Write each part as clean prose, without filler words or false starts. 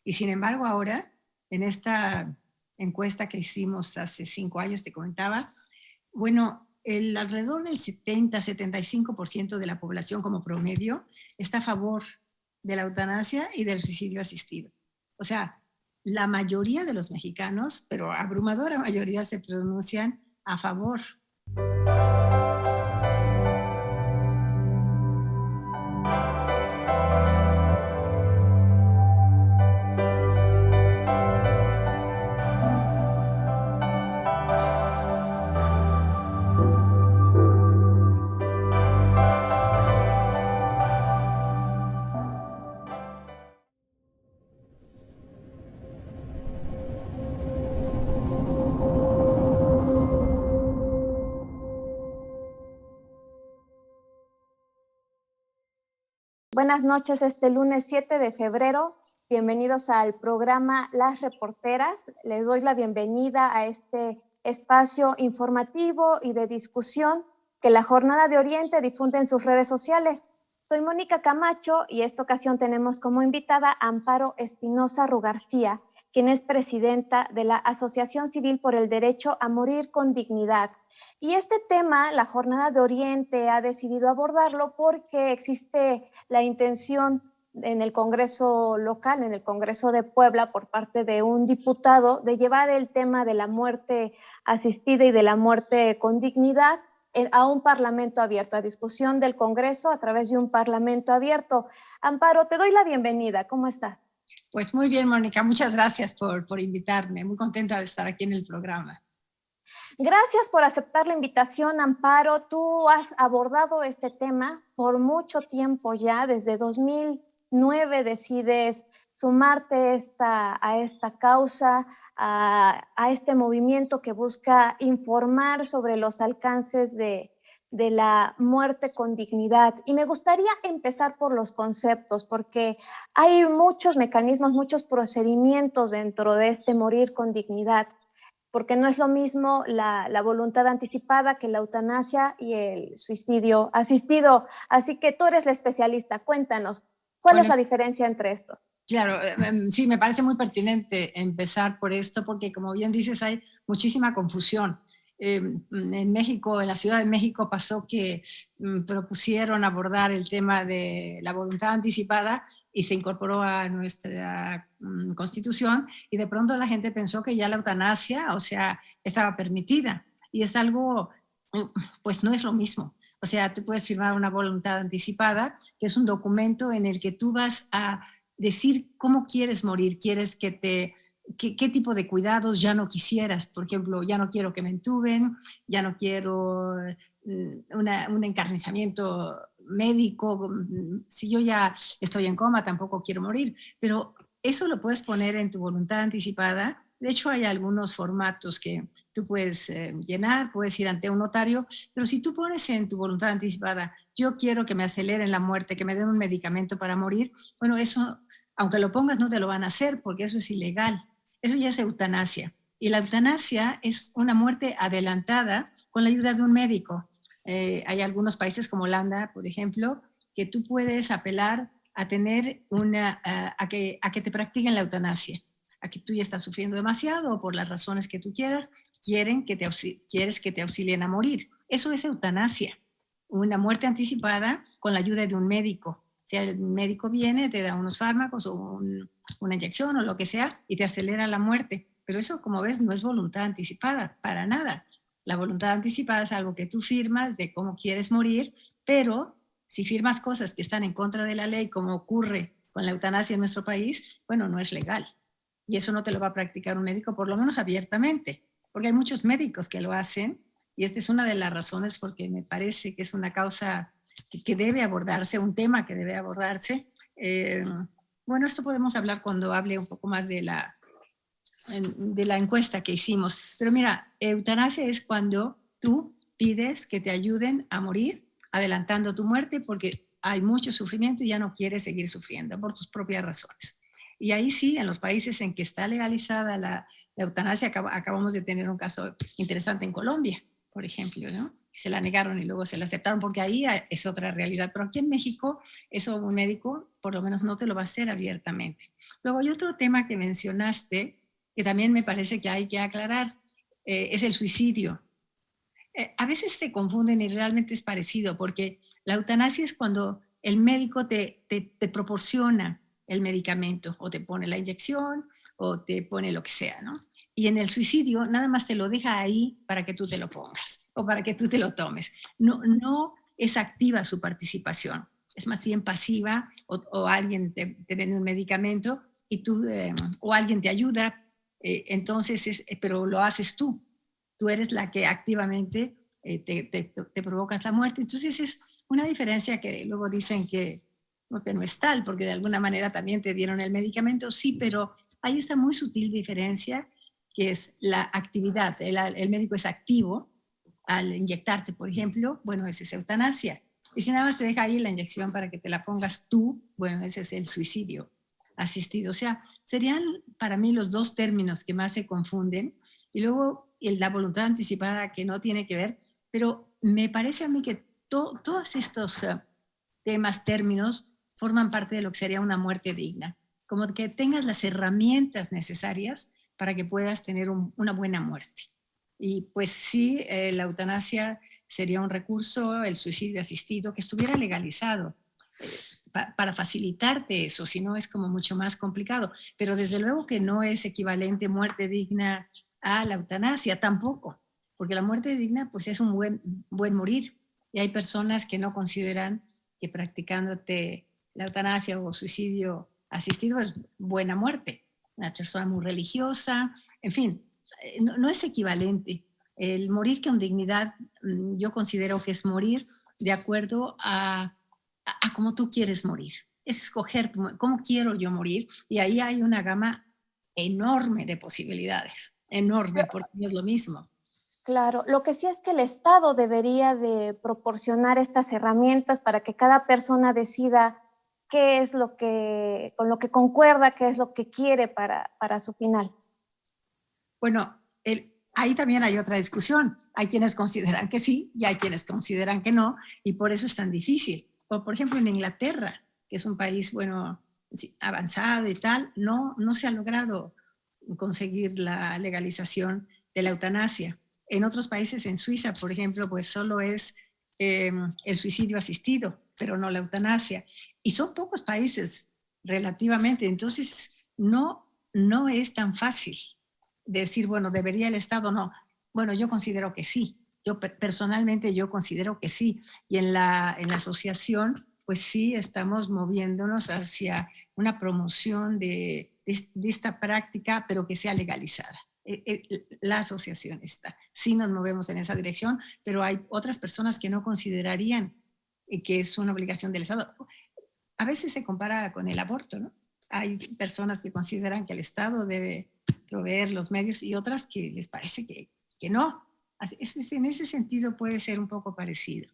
Y sin embargo ahora, en esta encuesta que hicimos hace 5 años, te comentaba, bueno, alrededor del 70-75% de la población como promedio está a favor de la eutanasia y del suicidio asistido. O sea, la mayoría de los mexicanos, pero abrumadora mayoría, se pronuncian a favor. Buenas noches, este lunes 7 de febrero. Bienvenidos al programa Las Reporteras. Les doy la bienvenida a este espacio informativo y de discusión que la Jornada de Oriente difunde en sus redes sociales. Soy Mónica Camacho y esta ocasión tenemos como invitada a Amparo Espinosa Rugarcía, quien es presidenta de la Asociación Civil por el Derecho a Morir con Dignidad. Y este tema, la Jornada de Oriente ha decidido abordarlo porque existe la intención en el Congreso local, en el Congreso de Puebla, por parte de un diputado, de llevar el tema de la muerte asistida y de la muerte con dignidad a un parlamento abierto, a discusión del Congreso a través de un parlamento abierto. Amparo, te doy la bienvenida. ¿Cómo estás? Pues muy bien, Mónica, muchas gracias por invitarme. Muy contenta de estar aquí en el programa. Gracias por aceptar la invitación, Amparo. Tú has abordado este tema por mucho tiempo ya, desde 2009 decides sumarte a esta causa, a este movimiento que busca informar sobre los alcances de la muerte con dignidad. Y me gustaría empezar por los conceptos, porque hay muchos mecanismos, muchos procedimientos dentro de este morir con dignidad, porque no es lo mismo la voluntad anticipada que la eutanasia y el suicidio asistido. Así que tú eres la especialista, cuéntanos, ¿cuál es la diferencia entre estos? Claro, sí, me parece muy pertinente empezar por esto, porque como bien dices, hay muchísima confusión. En México, en la Ciudad de México, pasó que propusieron abordar el tema de la voluntad anticipada y se incorporó a nuestra Constitución, y de pronto la gente pensó que ya la eutanasia, o sea, estaba permitida, y es algo, pues no es lo mismo. O sea, tú puedes firmar una voluntad anticipada, que es un documento en el que tú vas a decir cómo quieres morir, quieres qué tipo de cuidados ya no quisieras. Por ejemplo, ya no quiero que me entuben, ya no quiero un encarnizamiento médico, si yo ya estoy en coma tampoco quiero morir, pero eso lo puedes poner en tu voluntad anticipada. De hecho, hay algunos formatos que tú puedes llenar, puedes ir ante un notario, pero si tú pones en tu voluntad anticipada, yo quiero que me aceleren la muerte, que me den un medicamento para morir, bueno, eso, aunque lo pongas, no te lo van a hacer porque eso es ilegal. Eso ya es eutanasia. Y la eutanasia es una muerte adelantada con la ayuda de un médico. Hay algunos países como Holanda, por ejemplo, que tú puedes apelar a tener a que te practiquen la eutanasia, a que tú ya estás sufriendo demasiado o por las razones que tú quieras, quieres que te auxilien a morir. Eso es eutanasia, una muerte anticipada con la ayuda de un médico. O sea, el médico viene, te da unos fármacos o una inyección o lo que sea y te acelera la muerte. Pero eso, como ves, no es voluntad anticipada, para nada. La voluntad anticipada es algo que tú firmas de cómo quieres morir, pero si firmas cosas que están en contra de la ley, como ocurre con la eutanasia en nuestro país, bueno, no es legal. Y eso no te lo va a practicar un médico, por lo menos abiertamente, porque hay muchos médicos que lo hacen, y esta es una de las razones porque me parece que es una causa que debe abordarse, un tema que debe abordarse. Bueno, esto podemos hablar cuando hable un poco más de la encuesta que hicimos. Pero mira, eutanasia es cuando tú pides que te ayuden a morir, adelantando tu muerte porque hay mucho sufrimiento y ya no quieres seguir sufriendo por tus propias razones. Y ahí sí, en los países en que está legalizada la eutanasia, acabamos de tener un caso interesante en Colombia, por ejemplo, ¿no? se la negaron y luego se la aceptaron, porque ahí es otra realidad. Pero aquí en México, eso un médico por lo menos no te lo va a hacer abiertamente. Luego hay otro tema que mencionaste, que también me parece que hay que aclarar, es el suicidio. A veces se confunden y realmente es parecido, porque la eutanasia es cuando el médico te proporciona el medicamento, o te pone la inyección, o te pone lo que sea, ¿no? Y en el suicidio nada más te lo deja ahí para que tú te lo pongas, o para que tú te lo tomes. No es activa su participación, es más bien pasiva, o alguien te vende un medicamento, y tú, o alguien te ayuda, entonces, pero lo haces tú. Tú eres la que activamente te provocas la muerte. Entonces es una diferencia que luego dicen que no es tal, porque de alguna manera también te dieron el medicamento, sí, pero hay esta muy sutil diferencia, que es la actividad. El médico es activo al inyectarte, por ejemplo, bueno, esa es eutanasia. Y si nada más te deja ahí la inyección para que te la pongas tú, bueno, ese es el suicidio asistido. O sea, serían para mí los dos términos que más se confunden. Y luego la voluntad anticipada, que no tiene que ver, pero me parece a mí que todos estos temas, términos, forman parte de lo que sería una muerte digna. Como que tengas las herramientas necesarias para que puedas tener una buena muerte. Y pues sí, la eutanasia sería un recurso, el suicidio asistido, que estuviera legalizado para facilitarte eso, si no es como mucho más complicado. Pero desde luego que no es equivalente muerte digna a la eutanasia, tampoco, porque la muerte digna pues es un buen morir, y hay personas que no consideran que practicándote la eutanasia o suicidio asistido es buena muerte, una persona muy religiosa, en fin, no es equivalente. El morir con dignidad, yo considero que es morir de acuerdo a cómo tú quieres morir, es escoger cómo quiero yo morir, y ahí hay una gama enorme de posibilidades, enorme, porque no es lo mismo. Claro, lo que sí es que el Estado debería de proporcionar estas herramientas para que cada persona decida qué es lo que, con lo que concuerda, qué es lo que quiere para su final. Bueno, ahí también hay otra discusión. Hay quienes consideran que sí y hay quienes consideran que no, y por eso es tan difícil. O, por ejemplo, en Inglaterra, que es un país, bueno, avanzado y tal, no se ha logrado conseguir la legalización de la eutanasia. En otros países, en Suiza, por ejemplo, pues solo es el suicidio asistido, pero no la eutanasia. Y son pocos países relativamente, entonces no es tan fácil decir, bueno, ¿debería el Estado? No. Bueno, yo considero que sí. Yo personalmente yo considero que sí. Y en la asociación, pues sí, estamos moviéndonos hacia una promoción de esta práctica, pero que sea legalizada. La asociación está. Sí nos movemos en esa dirección, pero hay otras personas que no considerarían que es una obligación del Estado. A veces se compara con el aborto, ¿no? Hay personas que consideran que el Estado debe proveer los medios, y otras que les parece que no. En ese sentido puede ser un poco parecido.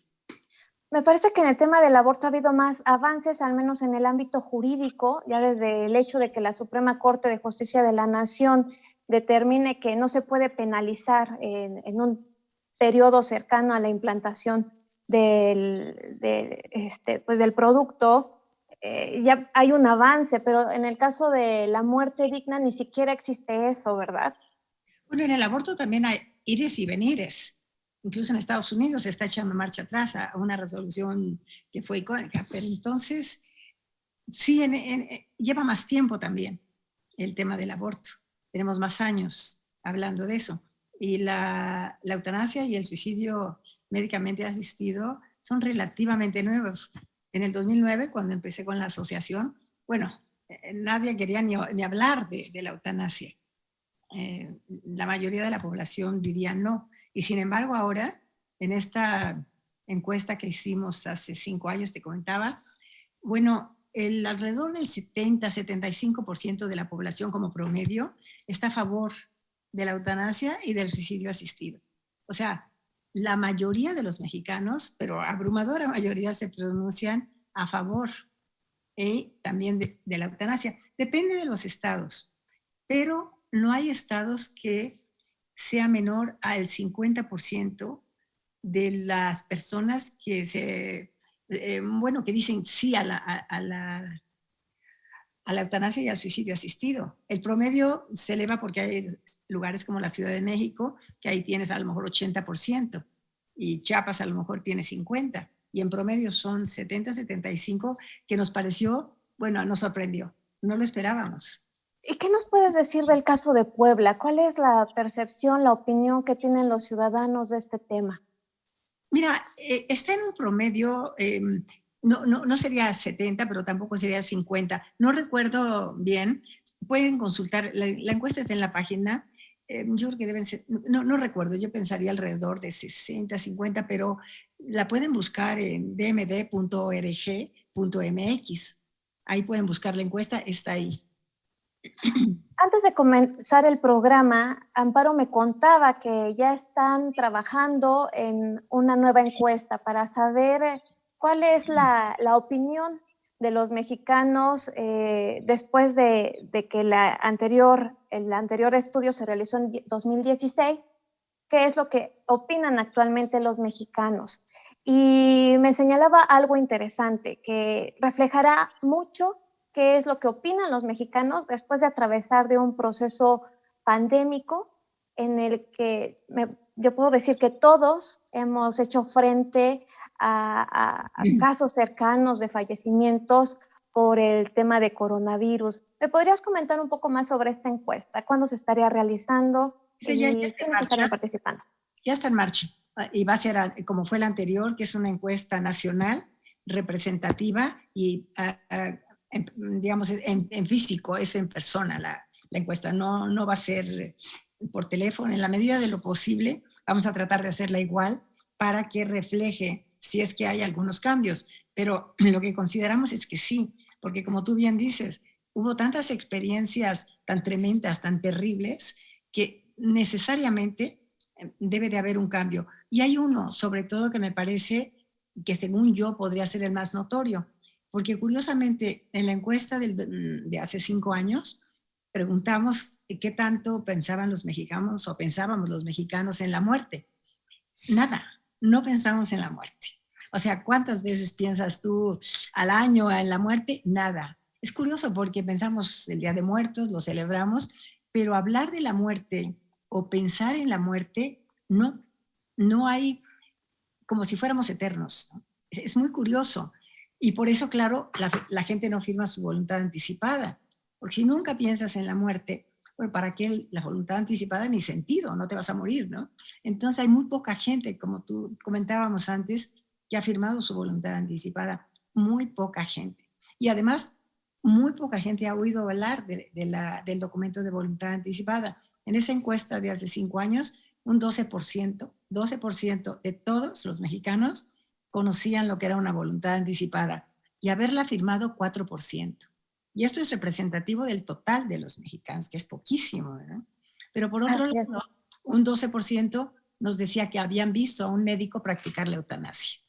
Me parece que en el tema del aborto ha habido más avances, al menos en el ámbito jurídico, ya desde el hecho de que la Suprema Corte de Justicia de la Nación determine que no se puede penalizar en un periodo cercano a la implantación pues del producto. Ya hay un avance, pero en el caso de la muerte digna ni siquiera existe eso, ¿verdad? Bueno, en el aborto también hay ires y venires. Incluso en Estados Unidos se está echando marcha atrás a una resolución que fue icónica, pero entonces sí, lleva más tiempo también el tema del aborto. Tenemos más años hablando de eso. Y la eutanasia y el suicidio médicamente asistido son relativamente nuevos. En el 2009, cuando empecé con la asociación, bueno, nadie quería ni hablar de la eutanasia. La mayoría de la población diría no. Y sin embargo, ahora, en esta encuesta que hicimos hace 5 años, te comentaba, bueno, alrededor del 70-75% de la población como promedio está a favor de la eutanasia y del suicidio asistido. O sea, la mayoría de los mexicanos, pero abrumadora mayoría, se pronuncian a favor también de la eutanasia. Depende de los estados, pero no hay estados que sea menor al 50% de las personas que bueno, que dicen sí a la eutanasia y al suicidio asistido. El promedio se eleva porque hay lugares como la Ciudad de México, que ahí tienes a lo mejor 80%, y Chiapas a lo mejor tiene 50%, y en promedio son 70, 75, que nos pareció, bueno, nos sorprendió, no lo esperábamos. ¿Y qué nos puedes decir del caso de Puebla? ¿Cuál es la percepción, la opinión que tienen los ciudadanos de este tema? Mira, está en un promedio, no sería 70, pero tampoco sería 50. No recuerdo bien. Pueden consultar, la encuesta está en la página. Yo creo que deben ser, no recuerdo, yo pensaría alrededor de 60, 50, pero la pueden buscar en dmd.org.mx. Ahí pueden buscar la encuesta, está ahí. Antes de comenzar el programa, Amparo me contaba que ya están trabajando en una nueva encuesta para saber cuál es la opinión de los mexicanos después de que el anterior estudio se realizó en 2016, qué es lo que opinan actualmente los mexicanos. Y me señalaba algo interesante que reflejará mucho qué es lo que opinan los mexicanos después de atravesar de un proceso pandémico en el que yo puedo decir que todos hemos hecho frente a casos cercanos de fallecimientos por el tema de coronavirus. ¿Me podrías comentar un poco más sobre esta encuesta? ¿Cuándo se estaría realizando? Ya, ¿Y está en quiénes estarían marcha. participando? Ya está en marcha y va a ser como fue la anterior, que es una encuesta nacional representativa y digamos en físico, es en persona la encuesta, no va a ser por teléfono. En la medida de lo posible vamos a tratar de hacerla igual para que refleje si es que hay algunos cambios, pero lo que consideramos es que sí, porque como tú bien dices, hubo tantas experiencias tan tremendas, tan terribles, que necesariamente debe de haber un cambio. Y hay uno, sobre todo, que me parece que según yo podría ser el más notorio, porque curiosamente en la encuesta de hace 5 años preguntamos qué tanto pensaban los mexicanos o pensábamos los mexicanos en la muerte. Nada, no pensamos en la muerte. O sea, ¿cuántas veces piensas tú al año en la muerte? Nada. Es curioso porque pensamos el Día de Muertos, lo celebramos, pero hablar de la muerte o pensar en la muerte, no hay, como si fuéramos eternos, ¿no? Es muy curioso. Y por eso, claro, la gente no firma su voluntad anticipada, porque si nunca piensas en la muerte, bueno, ¿para qué la voluntad anticipada? Ni sentido, no te vas a morir, ¿no? Entonces hay muy poca gente, como tú comentábamos antes, que ha firmado su voluntad anticipada, muy poca gente. Y además, muy poca gente ha oído hablar del documento de voluntad anticipada. En esa encuesta de hace 5 años, un 12% de todos los mexicanos conocían lo que era una voluntad anticipada y haberla firmado 4%. Y esto es representativo del total de los mexicanos, que es poquísimo, ¿verdad? Pero por otro lado, un 12% nos decía que habían visto a un médico practicar la eutanasia,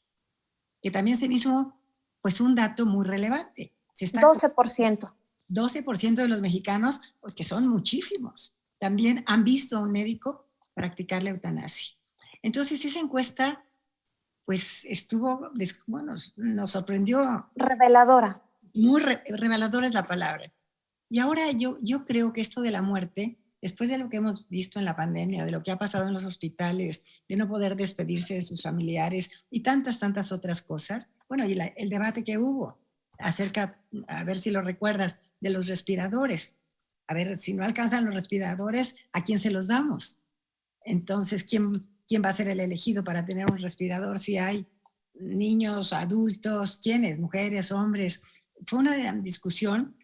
que también se me hizo pues un dato muy relevante. 12%. 12% de los mexicanos, pues que son muchísimos, también han visto a un médico practicar la eutanasia. Entonces esa encuesta pues estuvo, bueno, nos sorprendió. Reveladora. Muy reveladora es la palabra. Y ahora yo creo que esto de la muerte, después de lo que hemos visto en la pandemia, de lo que ha pasado en los hospitales, de no poder despedirse de sus familiares y tantas otras cosas, bueno, y el debate que hubo acerca, a ver si lo recuerdas, de los respiradores. A ver, si no alcanzan los respiradores, ¿a quién se los damos? Entonces, ¿quién va a ser el elegido para tener un respirador si hay niños, adultos, quiénes, mujeres, hombres? Fue una discusión,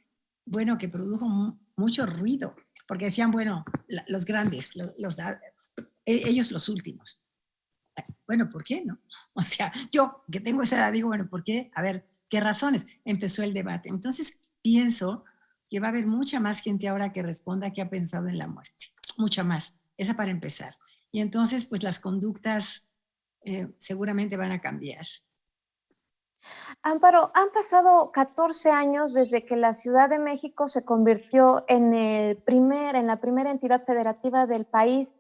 bueno, que produjo mucho ruido, porque decían, bueno, los grandes, ellos los últimos. Bueno, ¿por qué no? O sea, yo que tengo esa edad digo, bueno, ¿por qué? A ver, ¿qué razones? Empezó el debate. Entonces, pienso que va a haber mucha más gente ahora que responda que ha pensado en la muerte. Mucha más. Esa para empezar. Y entonces, pues las conductas seguramente van a cambiar. Amparo, han pasado 14 años desde que la Ciudad de México se convirtió en la primera entidad federativa del país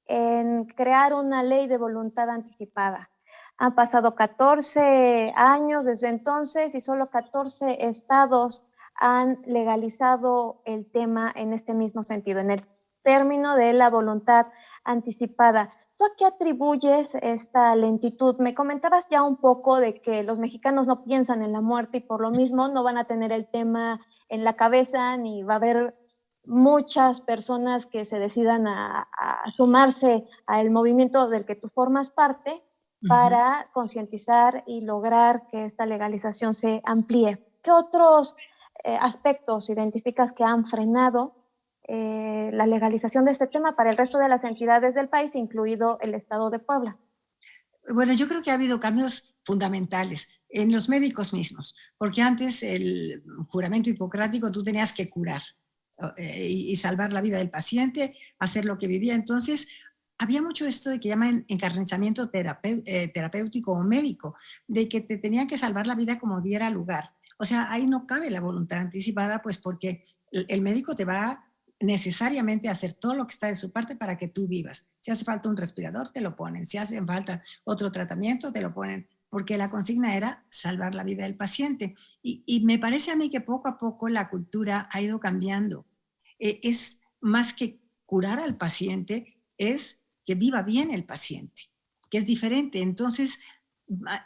en crear una ley de voluntad anticipada. Han pasado 14 años desde entonces y solo 14 estados han legalizado el tema en este mismo sentido, en el término de la voluntad anticipada. ¿Tú a qué atribuyes esta lentitud? Me comentabas ya un poco de que los mexicanos no piensan en la muerte y por lo mismo no van a tener el tema en la cabeza ni va a haber muchas personas que se decidan a sumarse al movimiento del que tú formas parte para concientizar y lograr que esta legalización se amplíe. ¿Qué otros aspectos identificas que han frenado la legalización de este tema para el resto de las entidades del país, incluido el estado de Puebla? Bueno, yo creo que ha habido cambios fundamentales en los médicos mismos, porque antes el juramento hipocrático tú tenías que curar y salvar la vida del paciente, hacer lo que vivía. Entonces, había mucho esto de que llaman encarnizamiento terapéutico o médico, de que te tenían que salvar la vida como diera lugar. O sea, ahí no cabe la voluntad anticipada, pues porque el médico te va necesariamente a hacer todo lo que está de su parte para que tú vivas. Si hace falta un respirador, te lo ponen. Si hace falta otro tratamiento, te lo ponen, porque la consigna era salvar la vida del paciente. Y me parece a mí que poco a poco la cultura ha ido cambiando. Es más que curar al paciente, es que viva bien el paciente, que es diferente. Entonces,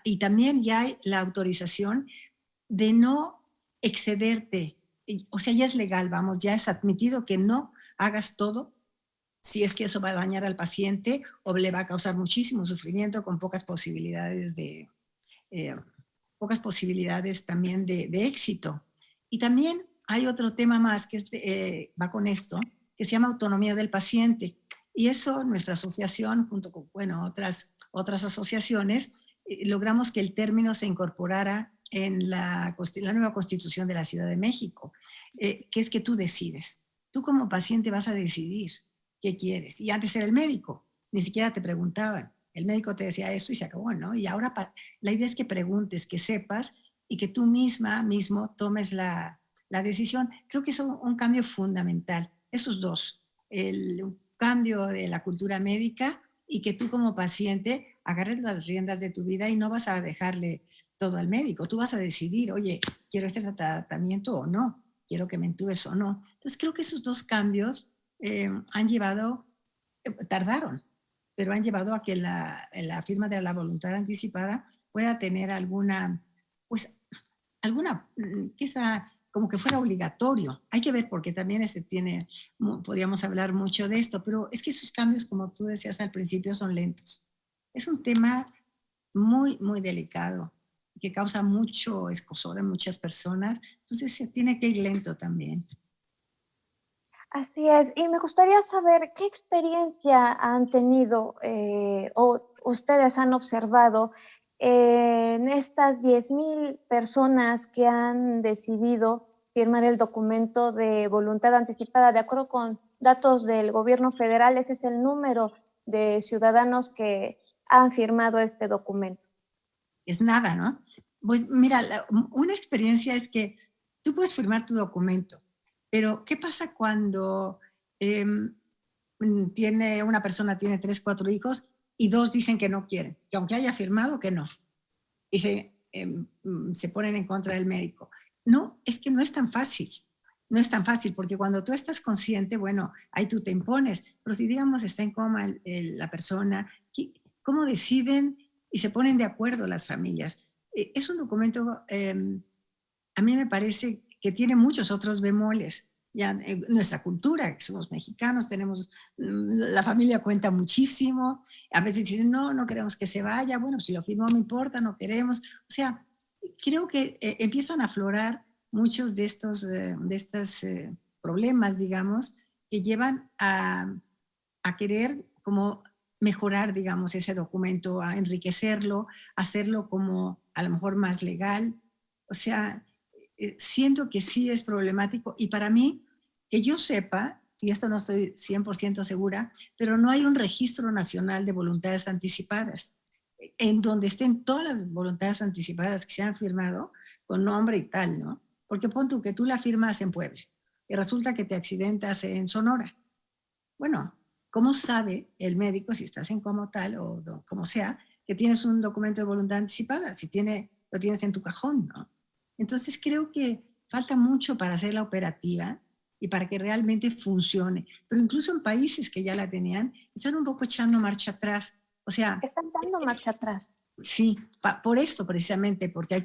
y también ya hay la autorización de no excederte. O sea, ya es legal, vamos, ya es admitido que no hagas todo si es que eso va a dañar al paciente o le va a causar muchísimo sufrimiento con eh, pocas posibilidades también de éxito. Y también hay otro tema más que va con esto, que se llama autonomía del paciente. Y eso nuestra asociación, junto con bueno, otras asociaciones, logramos que el término se incorporara en la nueva Constitución de la Ciudad de México, que es que tú decides. Tú como paciente vas a decidir qué quieres. Y antes era el médico, ni siquiera te preguntaban. El médico te decía esto y se acabó, ¿no? Y ahora la idea es que preguntes, que sepas y que tú mismo tomes la decisión. Creo que es un cambio fundamental. Esos dos, el cambio de la cultura médica y que tú como paciente agarres las riendas de tu vida y no vas a dejarle todo al médico. Tú vas a decidir, oye, quiero este tratamiento o no, quiero que me entubes o no. Entonces creo que esos dos cambios han llevado, tardaron, pero han llevado a que la firma de la voluntad anticipada pueda tener alguna, quizá como que fuera obligatorio. Hay que ver porque también podríamos hablar mucho de esto, pero es que esos cambios, como tú decías al principio, son lentos. Es un tema muy, muy delicado que causa mucho escozor en muchas personas, entonces se tiene que ir lento también. Así es, y me gustaría saber qué experiencia han tenido o ustedes han observado en estas 10,000 personas que han decidido firmar el documento de voluntad anticipada. De acuerdo con datos del gobierno federal, ese es el número de ciudadanos que han firmado este documento. Es nada, ¿no? Pues mira, una experiencia es que tú puedes firmar tu documento, pero ¿qué pasa cuando una persona tiene 3, 4 hijos y 2 dicen que no quieren, que aunque haya firmado, que no? Y se ponen en contra del médico. No, es que no es tan fácil. No es tan fácil, porque cuando tú estás consciente, bueno, ahí tú te impones, pero si digamos está en coma la persona, ¿cómo deciden y se ponen de acuerdo las familias? Es un documento, a mí me parece que tiene muchos otros bemoles. Ya en nuestra cultura, que somos mexicanos, la familia cuenta muchísimo, a veces dicen, no, no queremos que se vaya, bueno, si lo firmó no importa, no queremos. O sea, creo que empiezan a aflorar muchos de estos problemas, digamos, que llevan a querer como mejorar, digamos, ese documento, a enriquecerlo, hacerlo como a lo mejor más legal. O sea, siento que sí es problemático y para mí, que yo sepa, y esto no estoy 100% segura, pero no hay un registro nacional de voluntades anticipadas en donde estén todas las voluntades anticipadas que se han firmado con nombre y tal, ¿no? Porque pon tú que tú la firmas en Puebla y resulta que te accidentas en Sonora. Bueno, ¿Cómo sabe el médico, si estás en coma tal o como sea, que tienes un documento de voluntad anticipada? Si lo tienes en tu cajón, ¿no? Entonces creo que falta mucho para hacerla operativa y para que realmente funcione. Pero incluso en países que ya la tenían, están un poco echando marcha atrás. O sea, Están dando marcha atrás. sí, por esto precisamente, porque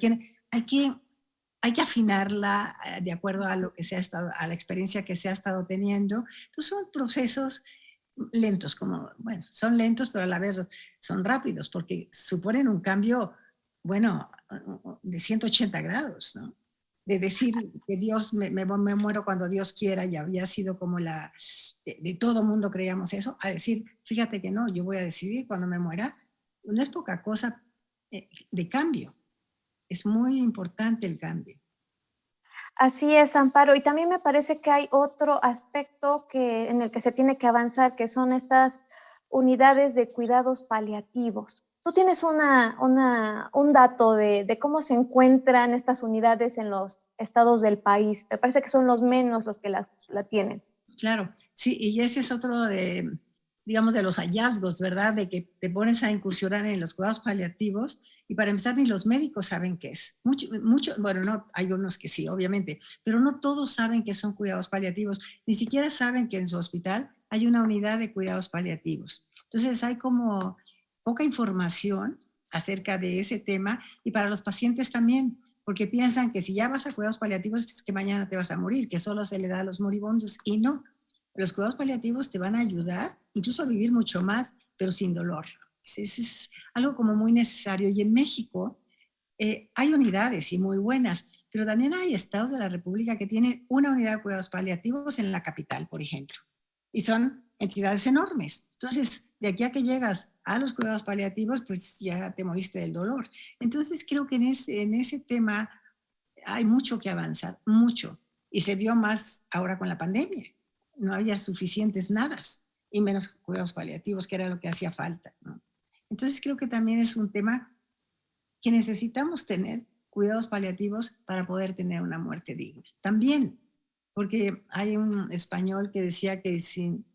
hay que afinarla de acuerdo a lo que se ha estado, a la experiencia que se ha estado teniendo. Entonces son procesos lentos, bueno, son lentos, pero a la vez son rápidos, porque suponen un cambio, bueno, de 180 grados, ¿no? De decir que Dios, me muero cuando Dios quiera, y había sido como de todo mundo creíamos eso, a decir, fíjate que no, yo voy a decidir cuando me muera. No es poca cosa de cambio, es muy importante el cambio. Así es, Amparo. Y también me parece que hay otro aspecto en el que se tiene que avanzar, que son estas unidades de cuidados paliativos. ¿Tú tienes un dato de cómo se encuentran estas unidades en los estados del país? Me parece que son los menos los que la tienen. Claro, sí, y ese es otro digamos, de los hallazgos, ¿verdad? De que te pones a incursionar en los cuidados paliativos y para empezar ni los médicos saben qué es. Bueno, no, hay unos que sí, obviamente, pero no todos saben qué son cuidados paliativos, ni siquiera saben que en su hospital hay una unidad de cuidados paliativos. Entonces hay como poca información acerca de ese tema y para los pacientes también, porque piensan que si ya vas a cuidados paliativos es que mañana te vas a morir, que solo se le da a los moribundos, y no. Los cuidados paliativos te van a ayudar incluso a vivir mucho más, pero sin dolor. Es algo como muy necesario. Y en México hay unidades y muy buenas, pero también hay estados de la República que tienen una unidad de cuidados paliativos en la capital, por ejemplo, y son entidades enormes. Entonces, de aquí a que llegas a los cuidados paliativos, pues ya te moriste del dolor. Entonces, creo que en ese tema hay mucho que avanzar, mucho. Y se vio más ahora con la pandemia. No había suficientes nadas y menos cuidados paliativos, que era lo que hacía falta, ¿no? Entonces, creo que también es un tema que necesitamos tener cuidados paliativos para poder tener una muerte digna. También, porque hay un español que decía que sin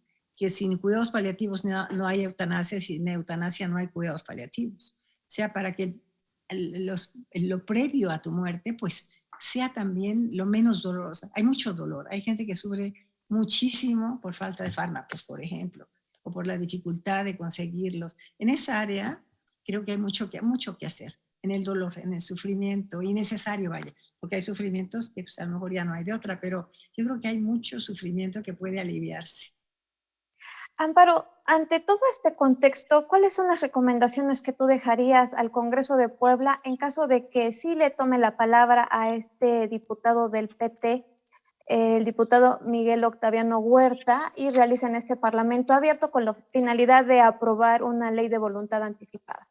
cuidados paliativos no hay eutanasia, sin eutanasia no hay cuidados paliativos. O sea, para que lo previo a tu muerte, pues sea también lo menos dolorosa. Hay mucho dolor, hay gente que sufre muchísimo por falta de fármacos, por ejemplo, o por la dificultad de conseguirlos. En esa área creo que hay mucho que hacer, en el dolor, en el sufrimiento, innecesario, vaya, porque hay sufrimientos que pues, a lo mejor ya no hay de otra, pero yo creo que hay mucho sufrimiento que puede aliviarse. Amparo, ante todo este contexto, ¿cuáles son las recomendaciones que tú dejarías al Congreso de Puebla en caso de que sí le tome la palabra a este diputado del PT, el diputado Miguel Octaviano Huerta, y realicen este parlamento abierto con la finalidad de aprobar una ley de voluntad anticipada?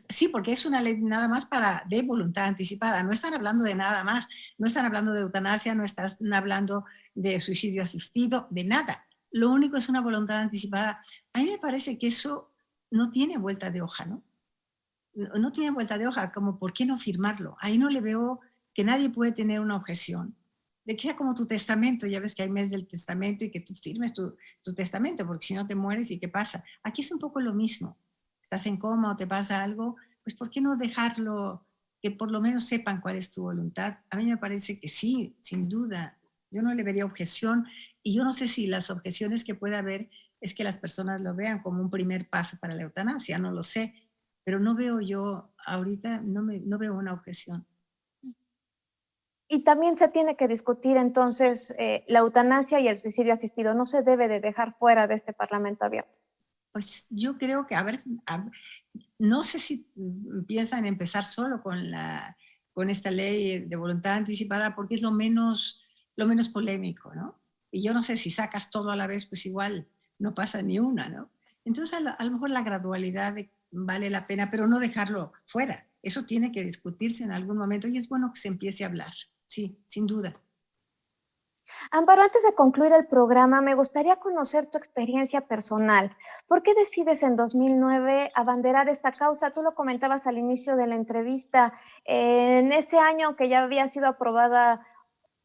Sí, porque es una ley nada más de voluntad anticipada. No están hablando de nada más. No están hablando de eutanasia, no están hablando de suicidio asistido, de nada. Lo único es una voluntad anticipada. A mí me parece que eso no tiene vuelta de hoja, ¿no? No tiene vuelta de hoja, como ¿por qué no firmarlo? Ahí no le veo que nadie puede tener una objeción. De que sea como tu testamento, ya ves que hay mes del testamento y que tú firmes tu testamento, porque si no te mueres y qué pasa. Aquí es un poco lo mismo. Estás en coma o te pasa algo, pues ¿por qué no dejarlo que por lo menos sepan cuál es tu voluntad? A mí me parece que sí, sin duda. Yo no le vería objeción y yo no sé si las objeciones que puede haber es que las personas lo vean como un primer paso para la eutanasia, no lo sé, pero no veo yo ahorita, no veo una objeción. Y también se tiene que discutir entonces la eutanasia y el suicidio asistido. No se debe de dejar fuera de este Parlamento abierto. Pues yo creo que, no sé si piensan empezar solo con esta ley de voluntad anticipada porque es lo menos polémico, ¿no? Y yo no sé si sacas todo a la vez, pues igual no pasa ni una, ¿no? Entonces a lo mejor la gradualidad vale la pena, pero no dejarlo fuera. Eso tiene que discutirse en algún momento y es bueno que se empiece a hablar, sí, sin duda. Amparo, antes de concluir el programa, me gustaría conocer tu experiencia personal. ¿Por qué decides en 2009 abanderar esta causa? Tú lo comentabas al inicio de la entrevista. En ese año que ya había sido aprobada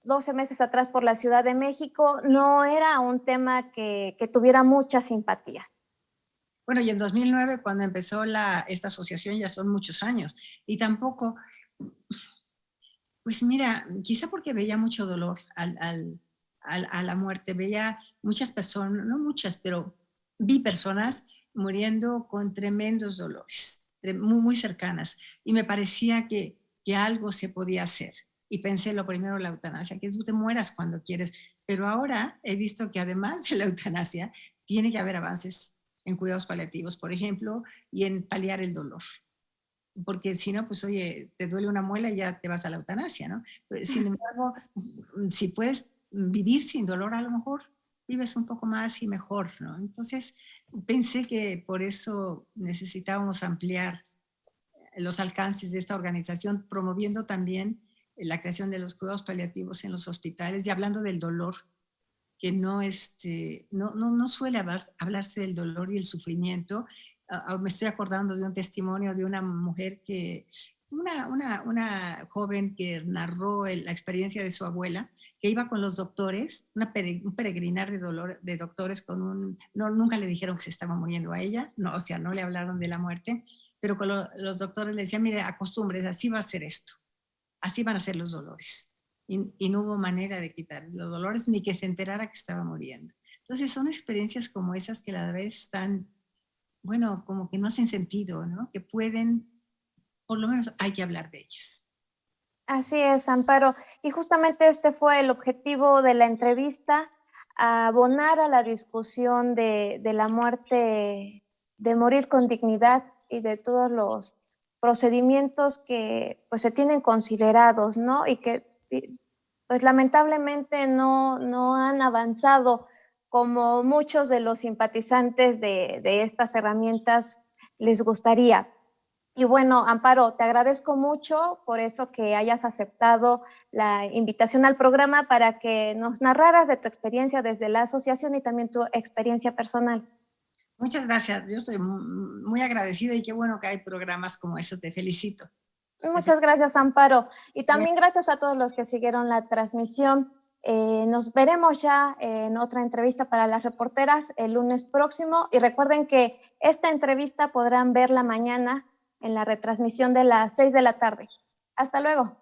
12 meses atrás por la Ciudad de México, no era un tema que tuviera mucha simpatía. Bueno, y en 2009, cuando empezó esta asociación, ya son muchos años, y tampoco, pues mira, quizá porque veía mucho dolor a la muerte, veía muchas personas, no muchas, pero vi personas muriendo con tremendos dolores, muy, muy cercanas, y me parecía que algo se podía hacer. Y pensé lo primero, la eutanasia, que tú te mueras cuando quieres, pero ahora he visto que además de la eutanasia, tiene que haber avances en cuidados paliativos, por ejemplo, y en paliar el dolor. Porque si no, pues oye, te duele una muela y ya te vas a la eutanasia, ¿no? Sin embargo, si puedes vivir sin dolor, a lo mejor vives un poco más y mejor, ¿no? Entonces, pensé que por eso necesitábamos ampliar los alcances de esta organización, promoviendo también la creación de los cuidados paliativos en los hospitales y hablando del dolor, que no suele hablarse del dolor y el sufrimiento. Me estoy acordando de un testimonio de una mujer una joven que narró la experiencia de su abuela, que iba con los doctores, un peregrinar de doctores nunca le dijeron que se estaba muriendo a ella, no, o sea, no le hablaron de la muerte, pero con los doctores le decían, mire, acostumbres, así va a ser esto, así van a ser los dolores. Y no hubo manera de quitar los dolores ni que se enterara que estaba muriendo. Entonces son experiencias como esas que a la vez están, bueno, como que no hacen sentido, ¿no? Que pueden, por lo menos hay que hablar de ellas. Así es, Amparo. Y justamente este fue el objetivo de la entrevista, abonar a la discusión de la muerte, de morir con dignidad y de todos los procedimientos que pues se tienen considerados, ¿no? Y que pues lamentablemente no han avanzado como muchos de los simpatizantes de estas herramientas les gustaría. Y bueno, Amparo, te agradezco mucho por eso que hayas aceptado la invitación al programa para que nos narraras de tu experiencia desde la asociación y también tu experiencia personal. Muchas gracias. Yo estoy muy agradecida y qué bueno que hay programas como eso. Te felicito. Muchas gracias, Amparo. Y también gracias a todos los que siguieron la transmisión. Nos veremos ya en otra entrevista para las reporteras el lunes próximo. Y recuerden que esta entrevista podrán verla mañana en la retransmisión de las 6 de la tarde. Hasta luego.